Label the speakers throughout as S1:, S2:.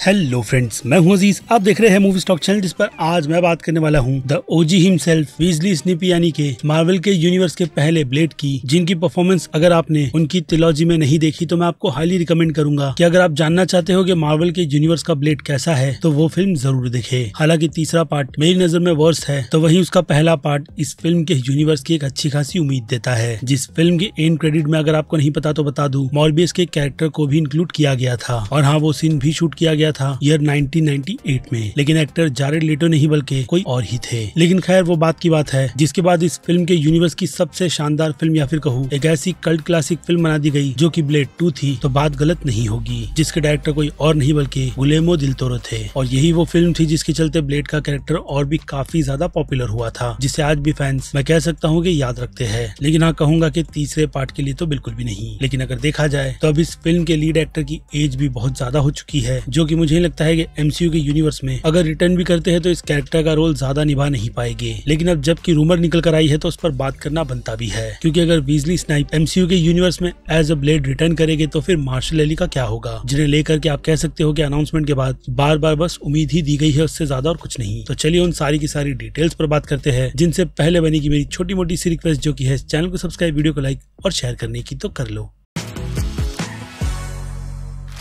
S1: Hello friends, मैं हूं अजीज। आप देख रहे हैं मूवी स्टॉक चैनल, जिस पर आज मैं बात करने वाला हूं द ओजी हिमसेल्फ वीजली स्नीपी, यानी के मार्वल के यूनिवर्स के पहले ब्लेड की, जिनकी परफॉर्मेंस अगर आपने उनकी ट्रिलॉजी में नहीं देखी तो मैं आपको हाईली रिकमेंड करूंगा कि अगर आप जानना चाहते हो कि मार्वल के यूनिवर्स का ब्लेड कैसा है तो वो फिल्म जरूर देखे। हालांकि तीसरा पार्ट मेरी नजर में वर्स्ट है, तो वही उसका पहला पार्ट इस फिल्म के यूनिवर्स की एक अच्छी खासी उम्मीद देता है। जिस फिल्म के एंड क्रेडिट में अगर आपको नहीं पता तो बता दूं, मॉर्बियस के कैरेक्टर को भी इंक्लूड किया गया था और हाँ, वो सीन भी शूट किया गया था ईयर 1998 में, लेकिन एक्टर जारेड लेटो नहीं बल्कि कोई और ही थे। लेकिन खैर वो बात की बात है। जिसके बाद इस फिल्म के यूनिवर्स की सबसे शानदार फिल्म या फिर कहूँ एक ऐसी कल्ट क्लासिक फिल्म बना दी गई जो कि ब्लेड 2 थी, तो बात गलत नहीं होगी। जिसके डायरेक्टर कोई और नहीं बल्कि गुलेमो दिल तोरो थे और यही वो फिल्म थी जिसके चलते ब्लेड का कैरेक्टर और भी काफी ज्यादा पॉपुलर हुआ था, जिसे आज भी फैंस मैं कह सकता हूँ कि याद रखते हैं। लेकिन हाँ, कहूंगा कि तीसरे पार्ट के लिए तो बिल्कुल भी नहीं। लेकिन अगर देखा जाए तो अब इस फिल्म के लीड एक्टर की एज भी बहुत ज्यादा हो चुकी है, जो कि मुझे लगता है कि एमसीयू के यूनिवर्स में अगर रिटर्न भी करते हैं तो इस कैरेक्टर का रोल ज्यादा निभा नहीं पाएंगे। लेकिन अब जबकि रूमर निकल कर आई है तो उस पर बात करना बनता भी है, क्योंकि अगर वीजली स्नाइप एमसीयू के यूनिवर्स में एज अ ब्लेड रिटर्न करेंगे तो फिर मार्शल एली का क्या होगा, जिन्हें लेकर के आप कह सकते हो कि अनाउंसमेंट के बाद बार बार बस उम्मीद ही दी गई है, उससे ज्यादा और कुछ नहीं। तो चलिए उन सारी की सारी डिटेल्स पर बात करते हैं, जिनसे पहले बनेगी मेरी छोटी मोटी सी रिक्वेस्ट, जो की है चैनल को सब्सक्राइब, वीडियो को लाइक और शेयर करने की तो कर लो।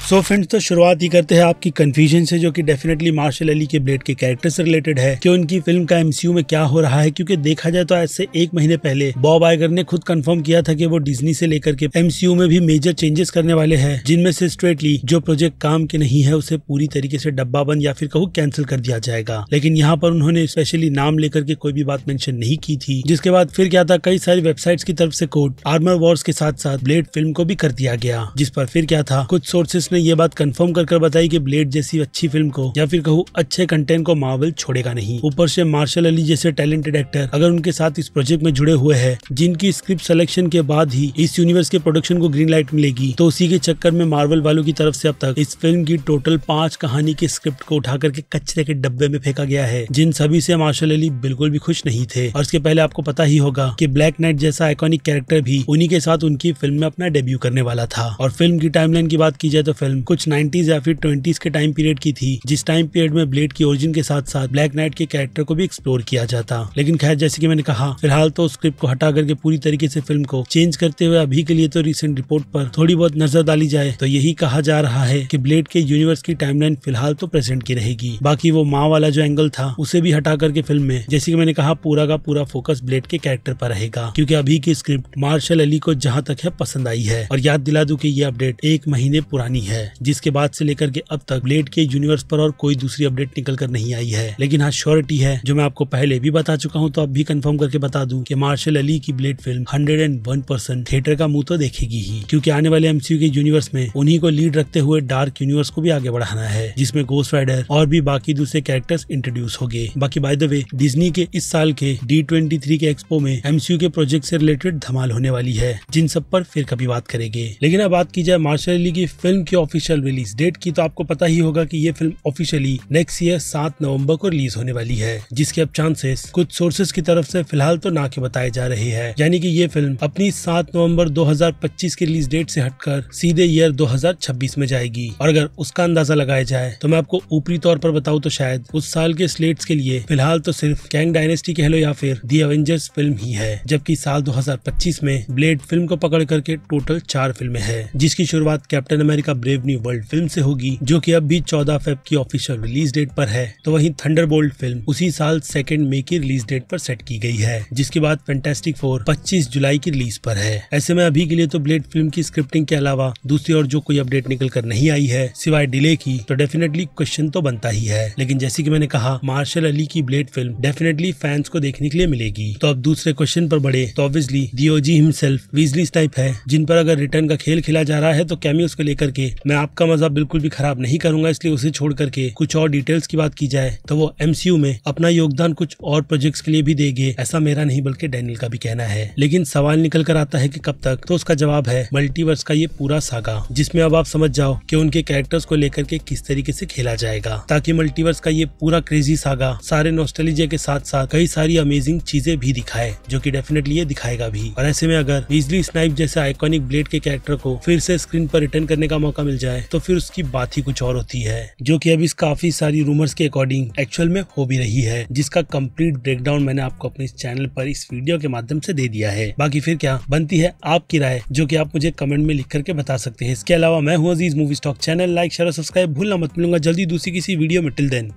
S1: सो फ्रेंड्स, तो शुरुआत ही करते हैं आपकी कंफ्यूजन से, जो कि डेफिनेटली मार्शल अली के ब्लेड के कैरेक्टर से रिलेटेड है कि उनकी फिल्म का एमसीयू में क्या हो रहा है। क्योंकि देखा जाए तो आज से 1 महीने पहले बॉब आइगर ने खुद कंफर्म किया था कि वो डिज्नी से लेकर के एमसीयू में भी मेजर चेंजेस करने वाले हैं, जिनमें से स्ट्रेटली जो प्रोजेक्ट काम के नहीं है उसे पूरी तरीके से डब्बा बंद या फिर कहूँ कैंसिल कर दिया जाएगा। लेकिन यहाँ पर उन्होंने स्पेशली नाम लेकर के कोई भी बात मेंशन नहीं की थी। जिसके बाद फिर क्या था, कई सारी वेबसाइट्स की तरफ से कोट आर्मर वॉर्स के साथ साथ ब्लेड फिल्म को भी कर दिया गया। जिस पर फिर क्या था, कुछ सोर्सेस ने ये बात कंफर्म कर बताई कि ब्लेड जैसी अच्छी फिल्म को या फिर कहूँ अच्छे कंटेंट को मार्वल छोड़ेगा नहीं। ऊपर से मार्शल अली जैसे टैलेंटेड एक्टर अगर उनके साथ इस प्रोजेक्ट में जुड़े हुए हैं, जिनकी स्क्रिप्ट सिलेक्शन के बाद ही इस यूनिवर्स के प्रोडक्शन को ग्रीन लाइट मिलेगी, तो उसी के चक्कर में मार्वल वालों की तरफ से अब तक इस फिल्म की टोटल 5 कहानी के स्क्रिप्ट को उठा करके कचरे के डब्बे में फेंका गया है, जिन सभी से मार्शल अली बिल्कुल भी खुश नहीं थे। और इसके पहले आपको पता ही होगा कि ब्लैक नाइट जैसा आइकॉनिक कैरेक्टर भी उन्हीं के साथ उनकी फिल्म में अपना डेब्यू करने वाला था। और फिल्म की टाइमलाइन की बात की जाए तो फिल्म कुछ 90s या फिर 20s के टाइम पीरियड की थी, जिस टाइम पीरियड में ब्लेड की ओरिजिन के साथ साथ ब्लैक नाइट के कैरेक्टर को भी एक्सप्लोर किया जाता। लेकिन खैर, जैसे कि मैंने कहा, फिलहाल तो स्क्रिप्ट को हटा करके पूरी तरीके से फिल्म को चेंज करते हुए अभी के लिए तो रिसेंट रिपोर्ट पर थोड़ी बहुत नजर डाली जाए तो यही कहा जा रहा है कि ब्लेड के यूनिवर्स की टाइमलाइन फिलहाल तो प्रेजेंट की रहेगी। बाकी वो माँ वाला जो एंगल था उसे भी हटा करके फिल्म में, जैसे कि मैंने कहा, पूरा का पूरा फोकस ब्लेड के कैरेक्टर पर रहेगा, क्योंकि अभी की स्क्रिप्ट मार्शल अली को जहाँ तक है पसंद आई है। और याद दिला दूं कि ये अपडेट 1 महीने पुरानी है, जिसके बाद से लेकर के अब तक ब्लेड के यूनिवर्स पर और कोई दूसरी अपडेट निकल कर नहीं आई है। लेकिन हाँ, श्योरिटी है जो मैं आपको पहले भी बता चुका हूँ, तो अब भी कंफर्म करके बता दूं कि मार्शल अली की ब्लेड फिल्म 101% थिएटर का मुंह तो देखेगी ही, क्योंकि आने वाले एमसीयू के यूनिवर्स में उन्हीं को लीड रखते हुए डार्क यूनिवर्स को भी आगे बढ़ाना है, जिसमें गोस्ट राइडर और भी बाकी दूसरे कैरेक्टर्स इंट्रोड्यूस हो गए। बाकी बाय द वे, डिज्नी के इस साल के D23 के एक्सपो में एमसीयू के प्रोजेक्ट से रिलेटेड धमाल होने वाली है, जिन सब पर फिर कभी बात करेंगे। लेकिन अब बात की जाए मार्शल अली की फिल्म की ऑफिशियल रिलीज डेट की, तो आपको पता ही होगा कि ये फिल्म ऑफिशियली नेक्स्ट ईयर 7 नवंबर को रिलीज होने वाली है, जिसके अब चांसेस कुछ सोर्सेज की तरफ से फिलहाल तो ना के बताए जा रहे हैं। यानी कि ये फिल्म अपनी 7 नवंबर 2025 की रिलीज डेट से हटकर सीधे ईयर 2026 में जाएगी। और अगर उसका अंदाजा लगाया जाए तो मैं आपको ऊपरी तौर पर बताऊं तो शायद उस साल के स्लेट्स के लिए फिलहाल तो सिर्फ कैंग डायनेस्टी कह लो या फिर दी एवेंजर्स फिल्म ही है, जबकि साल 2025 में ब्लेड फिल्म को पकड़ करके टोटल 4 फिल्में हैं, जिसकी शुरुआत captain America brave new world film से होगी, जो कि अब भी 14 फेब की ऑफिशियल रिलीज डेट पर है। तो वहीं थंडरबोल्ट फिल्म उसी साल 2 मई की रिलीज डेट पर सेट की गई है, जिसके बाद फैंटास्टिक 4 25 जुलाई की रिलीज पर है। ऐसे में अभी के लिए तो ब्लेड फिल्म की स्क्रिप्टिंग के अलावा दूसरी और जो कोई अपडेट निकल कर नहीं आई है सिवाय डिले की, तो डेफिनेटली क्वेश्चन तो बनता ही है। लेकिन जैसे कि मैंने कहा, मार्शल अली की ब्लेड फिल्म डेफिनेटली फैंस को देखने के लिए मिलेगी। तो अब दूसरे क्वेश्चन पर बढ़े तो obviously the OG himself Weasley snipe है, जिन पर अगर रिटर्न का खेल खेला जा रहा है, तो कैमियोस को लेकर के मैं आपका मजा बिल्कुल भी खराब नहीं करूंगा, इसलिए उसे छोड़ करके कुछ और डिटेल्स की बात की जाए तो वो एमसीयू में अपना योगदान कुछ और प्रोजेक्ट्स के लिए भी देंगे, ऐसा मेरा नहीं बल्कि डैनियल का भी कहना है। लेकिन सवाल निकल कर आता है कि कब तक, तो उसका जवाब है मल्टीवर्स का ये पूरा सागा, जिसमें अब आप समझ जाओ कि उनके कैरेक्टर्स को लेकर के किस तरीके से खेला जाएगा, ताकि मल्टीवर्स का ये पूरा क्रेजी सागा सारे नॉस्टैल्जिया के साथ साथ कई सारी अमेजिंग चीजें भी दिखाए, जो कि डेफिनेटली ये दिखाएगा भी। और ऐसे में अगर वीजली स्नाइप जैसे आइकॉनिक ब्लेड के कैरेक्टर को फिर से स्क्रीन पर रिटर्न करने का मौका मिल जाए तो फिर उसकी बात ही कुछ और होती है, जो कि अभी काफी सारी रूमर्स के अकॉर्डिंग एक्चुअल में हो भी रही है, जिसका कंप्लीट ब्रेकडाउन मैंने आपको अपने इस चैनल पर इस वीडियो के माध्यम से दे दिया है। बाकी फिर क्या बनती है आपकी राय, जो कि आप मुझे कमेंट में लिख करके बता सकते हैं। इसके अलावा मैं हूं Aziz movie stock channel, like share और सब्सक्राइब भूलना मत। मिलूंगा जल्दी दूसरी किसी वीडियो में। Till then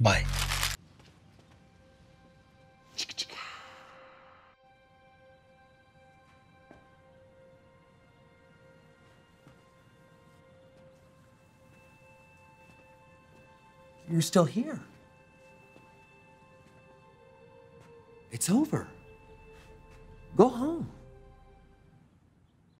S1: bye.
S2: You're still here. It's over. Go home.